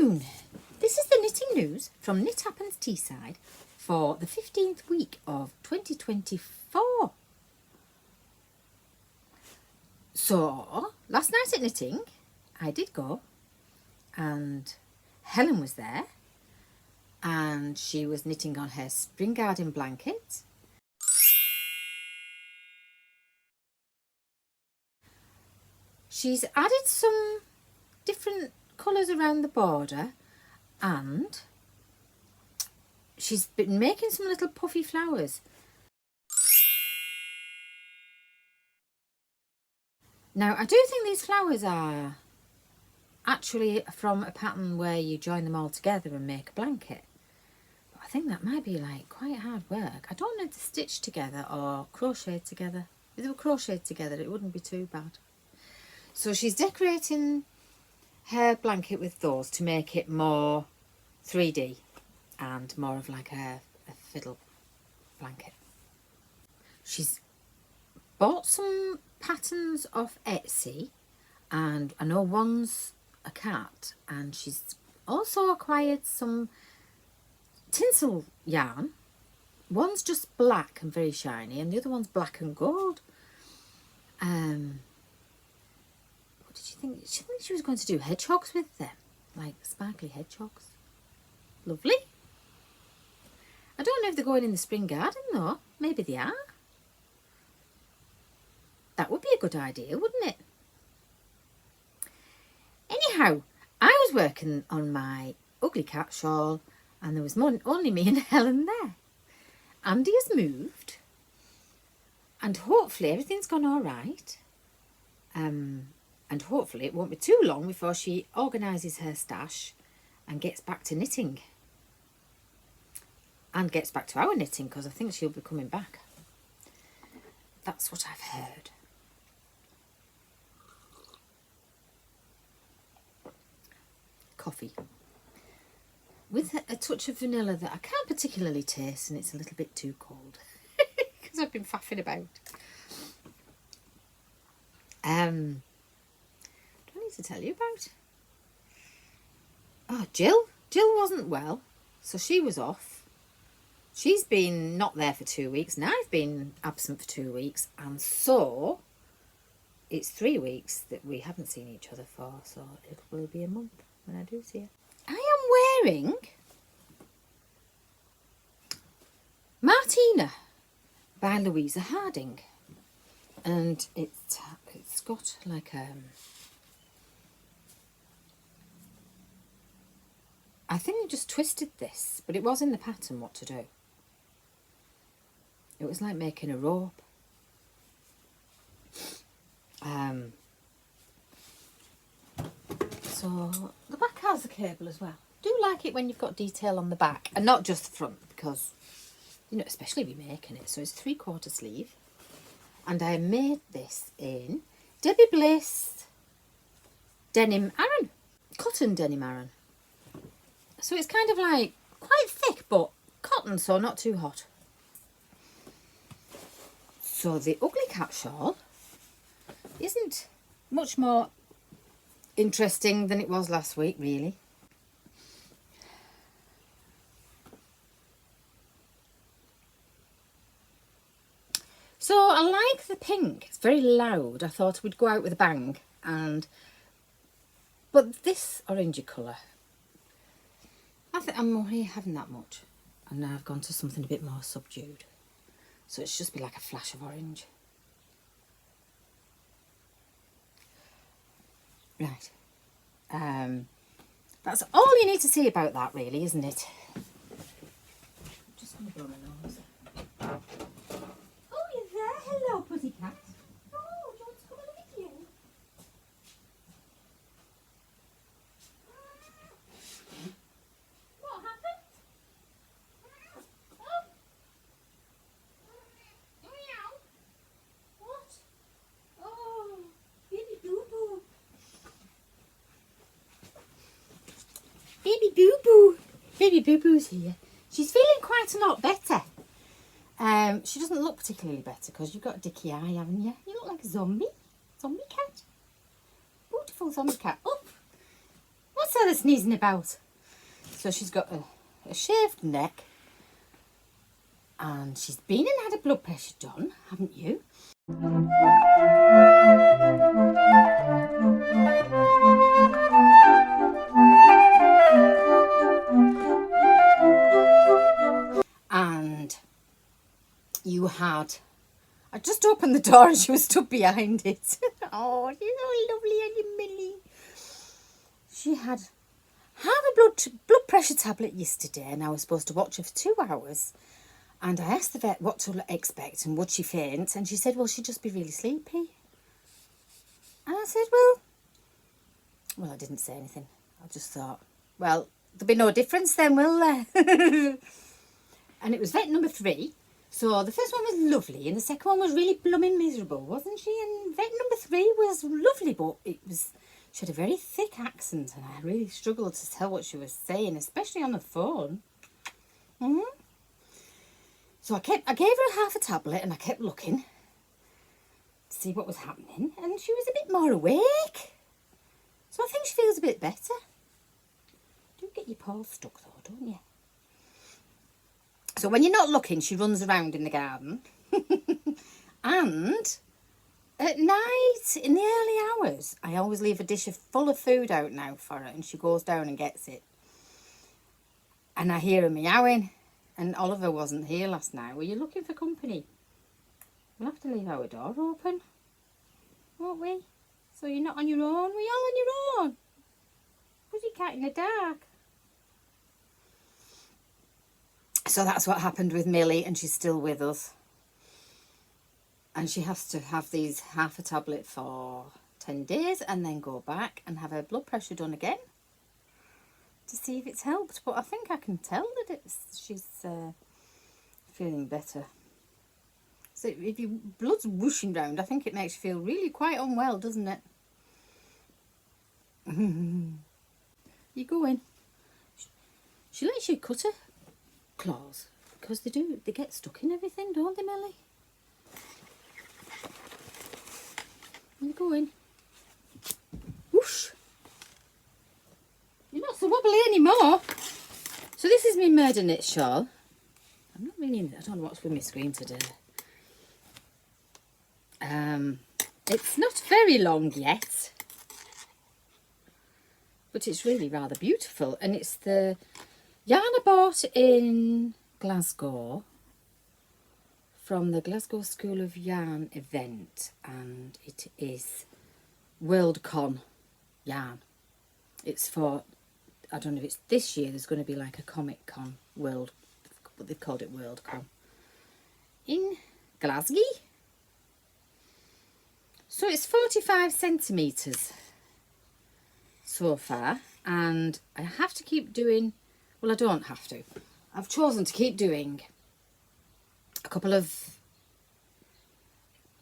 afternoon. This is the knitting news from Knit Happens Teesside for the 15th week of 2024. So, last night at knitting, I did go and Helen was there and she was knitting on her spring garden blanket. She's added some different colours around the border and she's been making some little puffy flowers. Now, I do think these flowers are actually from a pattern where you join them all together and make a blanket. But I think that might be like quite hard work. I don't know if they're stitched together or crocheted together. If they were crocheted together, it wouldn't be too bad. So she's decorating her blanket with those to make it more 3D and more of like a fiddle blanket. She's bought some patterns off Etsy and I know one's a cat, and she's also acquired some tinsel yarn. One's just black and very shiny and the other one's black and gold. What did she think? She think she was going to do hedgehogs with them, like sparkly hedgehogs. Lovely. I don't know if they're going in the spring garden though. Maybe they are. That would be a good idea, wouldn't it? Anyhow, I was working on my ugly cat shawl and there was only me and Helen there. Andy has moved and hopefully everything's gone all right. And hopefully it won't be too long before she organises her stash and gets back to knitting. And gets back to our knitting because I think she'll be coming back. That's what I've heard. Coffee with a touch of vanilla that I can't particularly taste, and it's a little bit too cold because I've been faffing about. Do I need to tell you about? Oh, Jill wasn't well, so she was off. She's been not there for 2 weeks, and I've been absent for 2 weeks, and so it's 3 weeks that we haven't seen each other for, so it will be a month when I do see her. I am wearing Martina by Louisa Harding, and it's got like I think I just twisted this, but it was in the pattern what to do. It was like making a rope. So the back has a cable as well. Do like it when you've got detail on the back and not just the front, because you know, especially if you're making it. So it's 3/4 sleeve, and I made this in Debbie Bliss denim Aran, cotton denim Aran. So it's kind of like quite thick but cotton, so not too hot. So the ugly cat shawl isn't much more interesting than it was last week, really. So I like the pink. It's very loud. I thought we'd go out with a bang, but this orangey colour, I think I'm only having that much, and now I've gone to something a bit more subdued. So it's just be like a flash of orange. Right. That's all you need to see about that, really, isn't it? Just going to blow my nose. Oh, you're there. Hello, pussycat. Oh, do you want to come and look at you? What happened? Oh. Meow. What? Oh, baby boo-boo. Baby boo-boo. Baby boo-boo's here. She's feeling quite a lot better. She doesn't look particularly better because you've got a dicky eye, haven't you? You look like a zombie. Zombie cat. Beautiful zombie cat. Oh, what's that sneezing about. So she's got a shaved neck, and she's been and had a blood pressure done, haven't you? And you had... I just opened the door and she was stood behind it. Oh, she's so lovely, Auntie Millie. She had a blood pressure tablet yesterday, and I was supposed to watch her for 2 hours. And I asked the vet what to expect and would she faint, and she said, well, she'd just be really sleepy. And I said, well, I didn't say anything. I just thought, well, there'll be no difference then, will there? And it was vet number 3. So the first one was lovely, and the second one was really blooming miserable, wasn't she? And vet number 3 was lovely, but she had a very thick accent, and I really struggled to tell what she was saying, especially on the phone. So I gave her half a tablet, and I kept looking to see what was happening, and she was a bit more awake. So I think she feels a bit better. Do get your paws stuck though, don't you? So when you're not looking, she runs around in the garden. And at night, in the early hours, I always leave a dish full of food out now for her, and she goes down and gets it. And I hear her meowing, and Oliver wasn't here last night. Were you looking for company? We'll have to leave our door open, won't we? So you're not on your own. We're all on your own. Pussycat in the dark. So that's what happened with Millie, and she's still with us. And she has to have these half a tablet for 10 days and then go back and have her blood pressure done again to see if it's helped. But I think I can tell that she's feeling better. So if your blood's whooshing round, I think it makes you feel really quite unwell, doesn't it? You go in. She lets you cut her claws, because they get stuck in everything, don't they, Millie? You go in. Whoosh. You're not so wobbly anymore. So this is my murder knit shawl. I don't know what's with my screen today. It's not very long yet, but it's really rather beautiful, and it's the yarn I bought in Glasgow from the Glasgow School of Yarn event, and it is WorldCon yarn. It's for, I don't know if it's this year, there's going to be like a Comic Con World, but they've called it WorldCon in Glasgow. So it's 45 centimetres so far, and I have to keep doing, well, I don't have to. I've chosen to keep doing a couple of,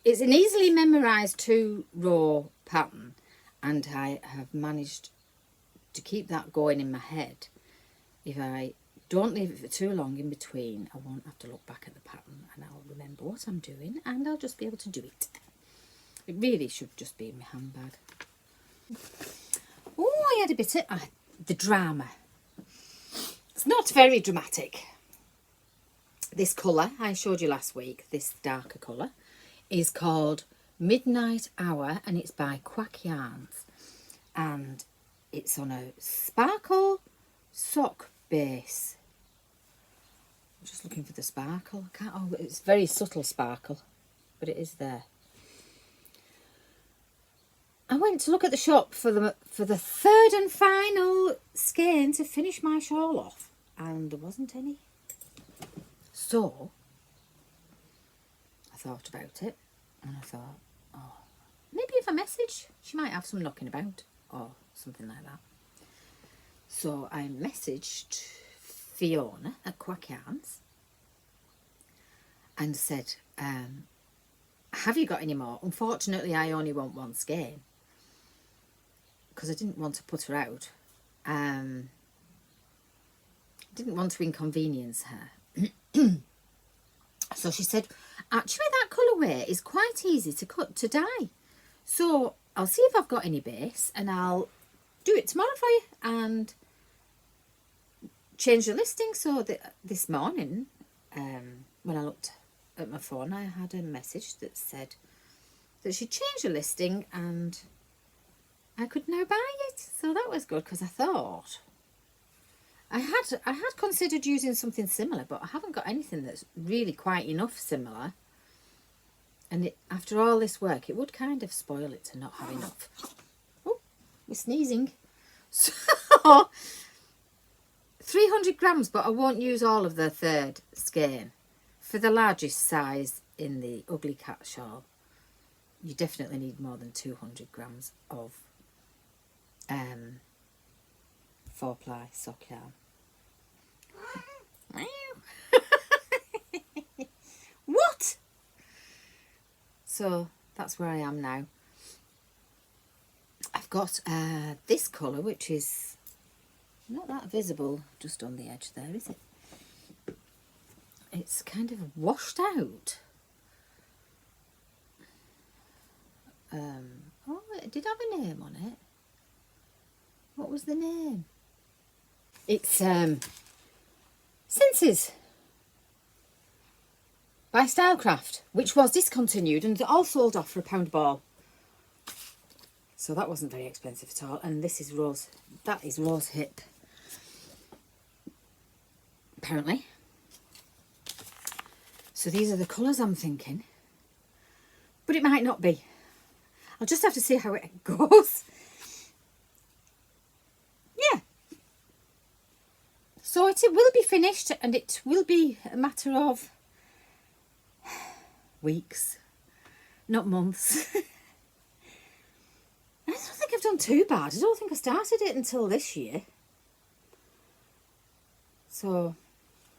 it's an easily memorised 2-row pattern, and I have managed to keep that going in my head. If I don't leave it for too long in between, I won't have to look back at the pattern, and I'll remember what I'm doing, and I'll just be able to do it. It really should just be in my handbag. Oh, I had a bit of the drama. It's not very dramatic. This colour I showed you last week, this darker colour, is called Midnight Hour, and it's by Quack Yarns. And it's on a sparkle sock base. I'm just looking for the sparkle. It's very subtle sparkle, but it is there. I went to look at the shop for the third and final skein to finish my shawl off, and there wasn't any. So I thought about it, and I thought, oh, maybe if I message, she might have some knocking about or something like that. So I messaged Fiona at Quack Yarns and said, have you got any more? Unfortunately, I only want one skein, because I didn't want to put her out. Didn't want to inconvenience her. So she said, actually that colourway is quite easy to cut, to dye. So I'll see if I've got any base, and I'll do it tomorrow for you and change the listing. So that this morning, when I looked at my phone, I had a message that said that she'd changed the listing and I could now buy it. So that was good, because I thought I had considered using something similar, but I haven't got anything that's really quite enough similar. And after all this work, it would kind of spoil it to not have enough. Oh, we're sneezing. So 300 grams, but I won't use all of the third skein. For the largest size in the ugly cat shawl, you definitely need more than 200 grams of 4-ply sock yarn. What? So that's where I am now. I've got this colour, which is not that visible just on the edge there, is it? It's kind of washed out. Oh, it did have a name on it. What was the name? It's Senses by Stylecraft, which was discontinued and all sold off for £1 ball. So that wasn't very expensive at all. And this is rose. That is rose hip, apparently. So these are the colours I'm thinking, but it might not be. I'll just have to see how it goes. Yeah. So it will be finished, and it will be a matter of weeks, not months. I don't think I've done too bad. I don't think I started it until this year. So,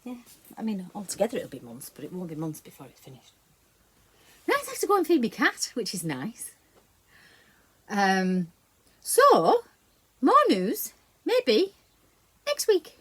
yeah, I mean, altogether it'll be months, but it won't be months before it's finished. Now I have to go and feed my cat, which is nice. So, more news, maybe next week.